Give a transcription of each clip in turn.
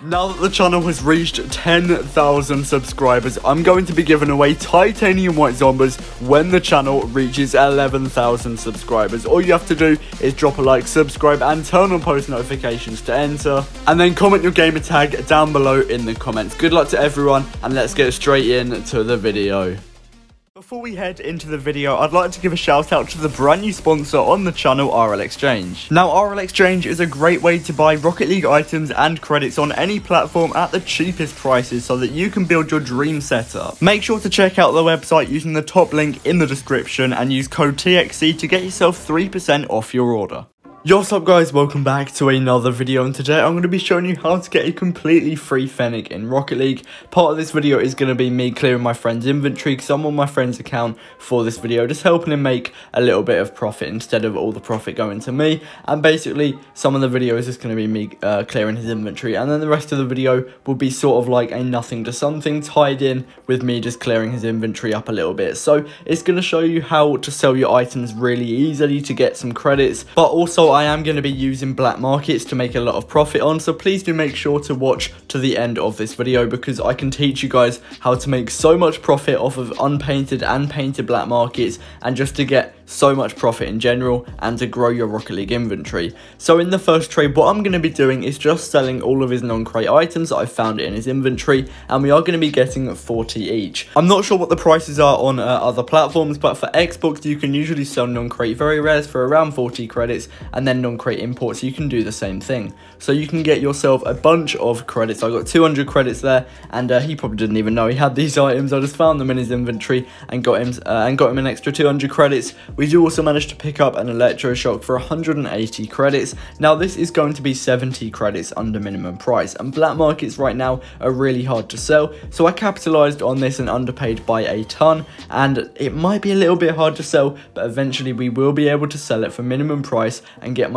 Now that the channel has reached 10,000 subscribers, I'm going to be giving away titanium white zombies when the channel reaches 11,000 subscribers. All you have to do is drop a like, subscribe, and turn on post notifications to enter. And then comment your gamer tag down below in the comments. Good luck to everyone, and let's get straight into the video. Before we head into the video, I'd like to give a shout out to the brand new sponsor on the channel, RL Exchange. Now, RL Exchange is a great way to buy Rocket League items and credits on any platform at the cheapest prices so that you can build your dream setup. Make sure to check out the website using the top link in the description and use code TXC to get yourself 3% off your order. Yo, what's up guys, welcome back to another video, and today I'm going to be showing you how to get a completely free Fennec in Rocket League. Part of this video is going to be me clearing my friend's inventory because I'm on my friend's account for this video, just helping him make a little bit of profit instead of all the profit going to me. And basically some of the video is just going to be me clearing his inventory, and then the rest of the video will be sort of like a nothing to something tied in with me just clearing his inventory up a little bit. So it's going to show you how to sell your items really easily to get some credits, but also I am going to be using black markets to make a lot of profit on, so please do make sure to watch to the end of this video because I can teach you guys how to make so much profit off of unpainted and painted black markets, and just to get so much profit in general and to grow your Rocket League inventory. So in the first trade, what I'm going to be doing is just selling all of his non-crate items that I found in his inventory, and we are going to be getting 40 each. I'm not sure what the prices are on other platforms, but for Xbox you can usually sell non-crate very rares for around 40 credits, and then non-crate imports you can do the same thing. So you can get yourself a bunch of credits. I got 200 credits there, and he probably didn't even know he had these items. I just found them in his inventory and got him an extra 200 credits. We do also manage to pick up an electroshock for 180 credits. Now this is going to be 70 credits under minimum price, and black markets right now are really hard to sell, so I capitalized on this and underpaid by a ton, and it might be a little bit hard to sell, but eventually we will be able to sell it for minimum price and get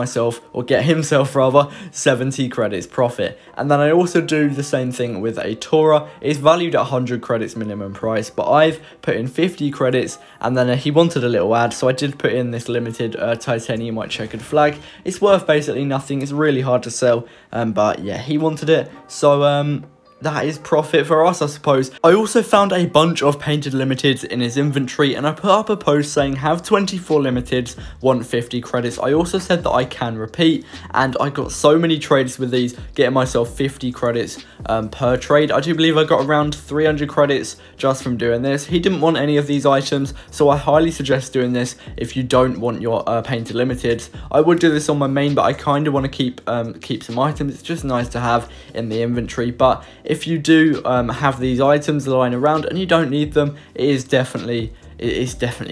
himself rather 70 credits profit. And then I also do the same thing with a Tora. It's valued at 100 credits minimum price, but I've put in 50 credits, and then he wanted a little ad, so I did put in this limited titanium white checkered flag. It's worth basically nothing, it's really hard to sell, but yeah, he wanted it, so that is profit for us, I suppose. I also found a bunch of painted limiteds in his inventory, and I put up a post saying have 24 limiteds, want 50 credits. I also said that I can repeat, and I got so many trades with these, getting myself 50 credits per trade. I do believe I got around 300 credits just from doing this. He didn't want any of these items, so I highly suggest doing this if you don't want your painted limiteds. I would do this on my main, but I kind of want to keep some items. It's just nice to have in the inventory, but if you do have these items lying around and you don't need them, it is definitely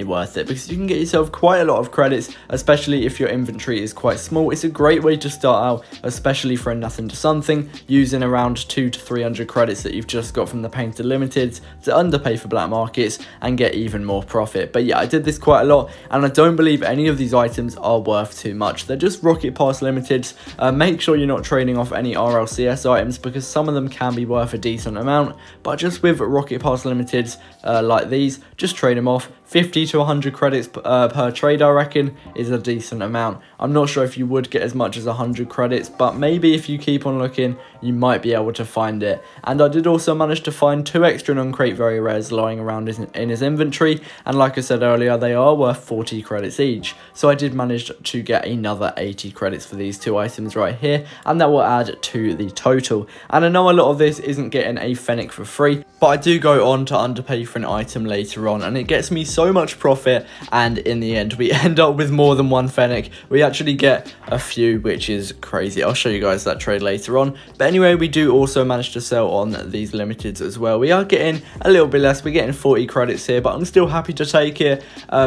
worth it because you can get yourself quite a lot of credits, especially if your inventory is quite small. It's a great way to start out, especially for a nothing to something, using around 200 to 300 credits that you've just got from the painted limiteds to underpay for black markets and get even more profit. But yeah, I did this quite a lot, and I don't believe any of these items are worth too much. They're just rocket pass limiteds. Make sure you're not trading off any RLCS items because some of them can be worth a decent amount, but just with rocket pass limiteds like these, just trade them off. 50 to 100 credits per trade, I reckon, is a decent amount. I'm not sure if you would get as much as 100 credits, but maybe if you keep on looking, you might be able to find it. And I did also manage to find 2 extra non-crate very rares lying around in his inventory, and like I said earlier, they are worth 40 credits each. So I did manage to get another 80 credits for these 2 items right here, and that will add to the total. And I know a lot of this isn't getting a Fennec for free, but I do go on to underpay for an item later on, and it gets me so much profit, and in the end we end up with more than 1 Fennec. We actually get a few, which is crazy. I'll show you guys that trade later on. But anyway, we do also manage to sell on these limiteds as well. We are getting a little bit less, we're getting 40 credits here, but I'm still happy to take it.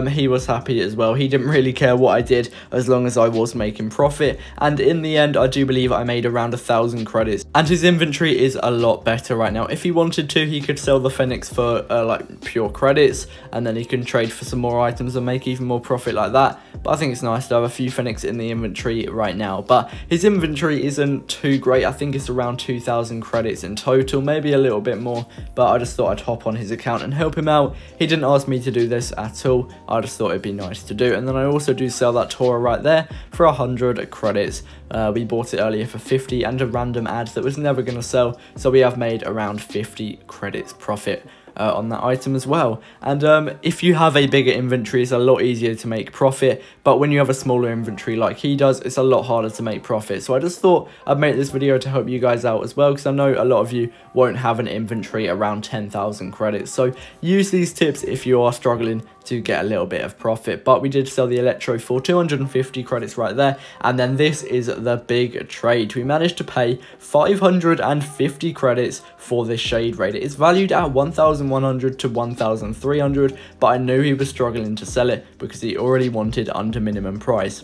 He was happy as well. He didn't really care what I did as long as I was making profit, and in the end I do believe I made around 1,000 credits, and his inventory is a lot better right now. If he wanted to, he could sell the Fennecs for like pure credits, and then he can trade for some more items and make even more profit like that. But I think it's nice to have a few Fennecs in the inventory right now. But his inventory isn't too great. I think it's around 2,000 credits in total, maybe a little bit more, but I just thought I'd hop on his account and help him out. He didn't ask me to do this at all. I just thought it'd be nice to do. And then I also do sell that Tora right there for 100 credits. We bought it earlier for 50 and a random ad that was never going to sell, so we have made around 50 credits profit on that item as well. And if you have a bigger inventory, it's a lot easier to make profit, but when you have a smaller inventory like he does, it's a lot harder to make profit. So I just thought I'd make this video to help you guys out as well, because I know a lot of you won't have an inventory around 10,000 credits. So use these tips if you are struggling to get a little bit of profit. But we did sell the Electro for 250 credits right there, and then this is the big trade. We managed to pay 550 credits for this Shade Raid. It is valued at 1,100 to 1,300, but I knew he was struggling to sell it because he already wanted under minimum price.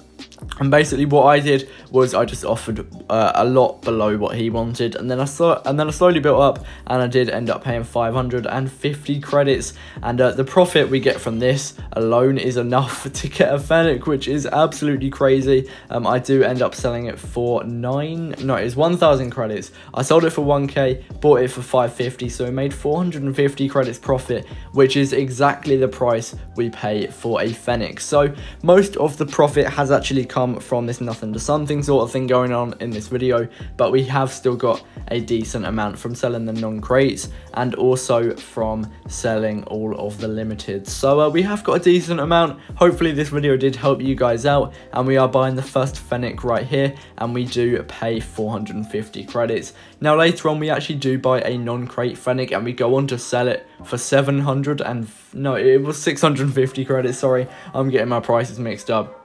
And basically what I did was I just offered a lot below what he wanted, and then I slowly built up, and I did end up paying 550 credits. And the profit we get from this alone is enough to get a Fennec, which is absolutely crazy. I do end up selling it for 1,000 credits. I sold it for 1k, bought it for 550, so we made 450 credits profit, which is exactly the price we pay for a Fennec. So most of the profit has actually come from this nothing to something sort of thing going on in this video, but we have still got a decent amount from selling the non-crates and also from selling all of the limited. So we have got a decent amount. Hopefully this video did help you guys out, and we are buying the first Fennec right here, and we do pay 450 credits. Now later on we actually do buy a non-crate Fennec, and we go on to sell it for 700 and no, it was 650 credits, sorry, I'm getting my prices mixed up.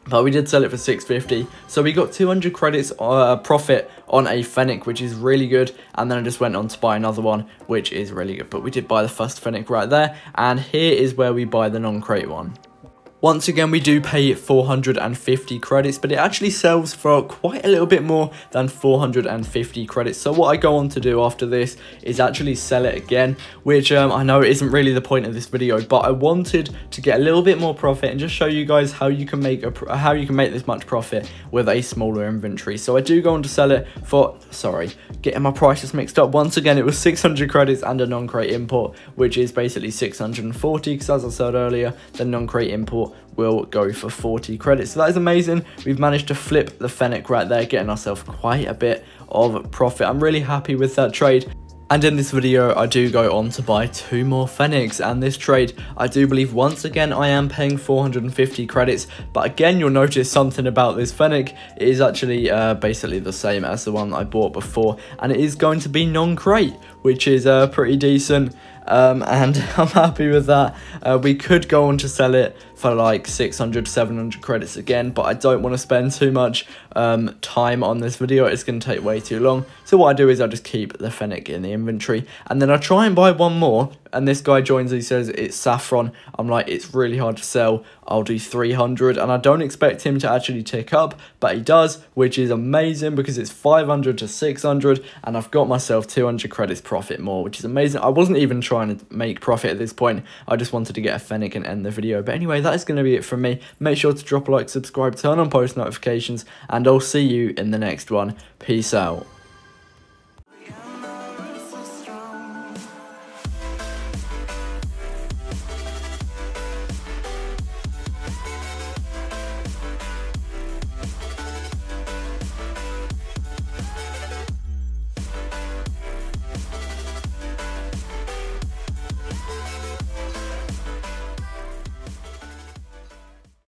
But we did sell it for 650, so we got 200 credits profit on a Fennec, which is really good. And then I just went on to buy another one, which is really good. But we did buy the first Fennec right there, and here is where we buy the non-crate one. Once again, we do pay 450 credits, but it actually sells for quite a little bit more than 450 credits. So what I go on to do after this is actually sell it again, which I know isn't really the point of this video, but I wanted to get a little bit more profit and just show you guys how you can make this much profit with a smaller inventory. So I do go on to sell it for, sorry, getting my prices mixed up. Once again, it was 600 credits and a non-crate import, which is basically 640, because as I said earlier, the non-crate import will go for 40 credits. So that is amazing. We've managed to flip the Fennec right there, getting ourselves quite a bit of profit. I'm really happy with that trade. And in this video, I do go on to buy 2 more Fennecs, and this trade, I do believe once again I am paying 450 credits, but again you'll notice something about this Fennec. It is actually basically the same as the one I bought before, and it is going to be non-crate, which is pretty decent. And I'm happy with that. We could go on to sell it for like 600, 700 credits again, but I don't want to spend too much time on this video. It's going to take way too long. So what I do is I just keep the Fennec in the inventory, and then I try and buy one more, and this guy joins, he says it's saffron. I'm like, it's really hard to sell, I'll do 300, and I don't expect him to actually tick up, but he does, which is amazing because it's 500 to 600, and I've got myself 200 credits profit more, which is amazing. I wasn't even trying to make profit at this point, I just wanted to get a Fennec and end the video. But anyway, that is going to be it from me. Make sure to drop a like, subscribe, turn on post notifications, and I'll see you in the next one. Peace out.